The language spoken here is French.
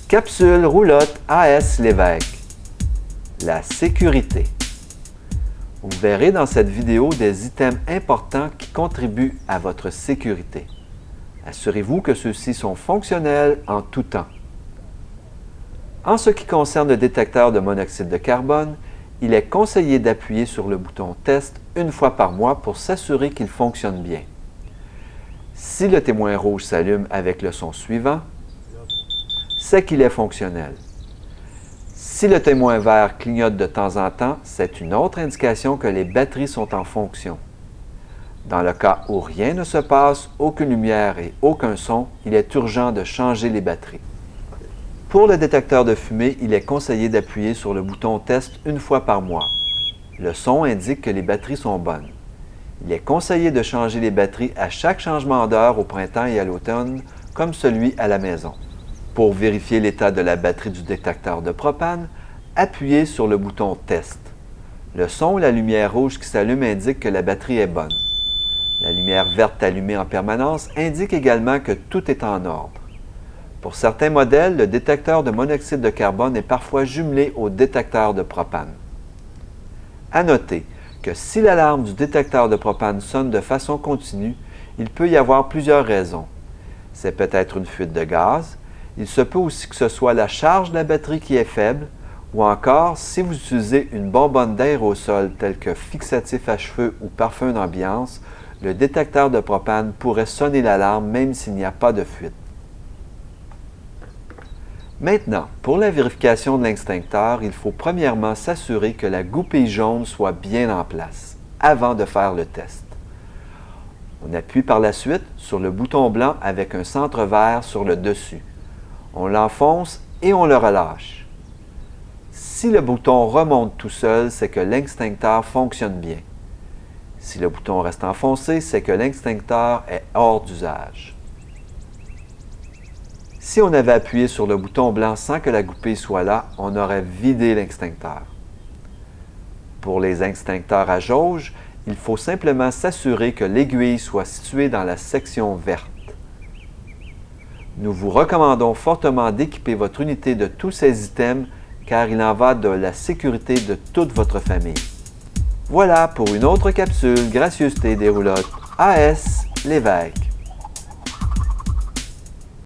Capsule roulotte AS Lévesque. La sécurité. Vous verrez dans cette vidéo des items importants qui contribuent à votre sécurité. Assurez-vous que ceux-ci sont fonctionnels en tout temps. En ce qui concerne le détecteur de monoxyde de carbone, il est conseillé d'appuyer sur le bouton « Test » une fois par mois pour s'assurer qu'il fonctionne bien. Si le témoin rouge s'allume avec le son suivant, c'est qu'il est fonctionnel. Si le témoin vert clignote de temps en temps, c'est une autre indication que les batteries sont en fonction. Dans le cas où rien ne se passe, aucune lumière et aucun son, il est urgent de changer les batteries. Pour le détecteur de fumée, il est conseillé d'appuyer sur le bouton « Test » une fois par mois. Le son indique que les batteries sont bonnes. Il est conseillé de changer les batteries à chaque changement d'heure au printemps et à l'automne, comme celui à la maison. Pour vérifier l'état de la batterie du détecteur de propane, appuyez sur le bouton « Test ». Le son ou la lumière rouge qui s'allume indique que la batterie est bonne. La lumière verte allumée en permanence indique également que tout est en ordre. Pour certains modèles, le détecteur de monoxyde de carbone est parfois jumelé au détecteur de propane. À noter que si l'alarme du détecteur de propane sonne de façon continue, il peut y avoir plusieurs raisons. C'est peut-être une fuite de gaz, il se peut aussi que ce soit la charge de la batterie qui est faible, ou encore si vous utilisez une bonbonne d'aérosol telle que fixatif à cheveux ou parfum d'ambiance, le détecteur de propane pourrait sonner l'alarme même s'il n'y a pas de fuite. Maintenant, pour la vérification de l'extincteur, il faut premièrement s'assurer que la goupille jaune soit bien en place, avant de faire le test. On appuie par la suite sur le bouton blanc avec un centre vert sur le dessus. On l'enfonce et on le relâche. Si le bouton remonte tout seul, c'est que l'extincteur fonctionne bien. Si le bouton reste enfoncé, c'est que l'extincteur est hors d'usage. Si on avait appuyé sur le bouton blanc sans que la goupille soit là, on aurait vidé l'extincteur. Pour les extincteurs à jauge, il faut simplement s'assurer que l'aiguille soit située dans la section verte. Nous vous recommandons fortement d'équiper votre unité de tous ces items car il en va de la sécurité de toute votre famille. Voilà pour une autre capsule Gracieuseté des roulottes AS Lévesque.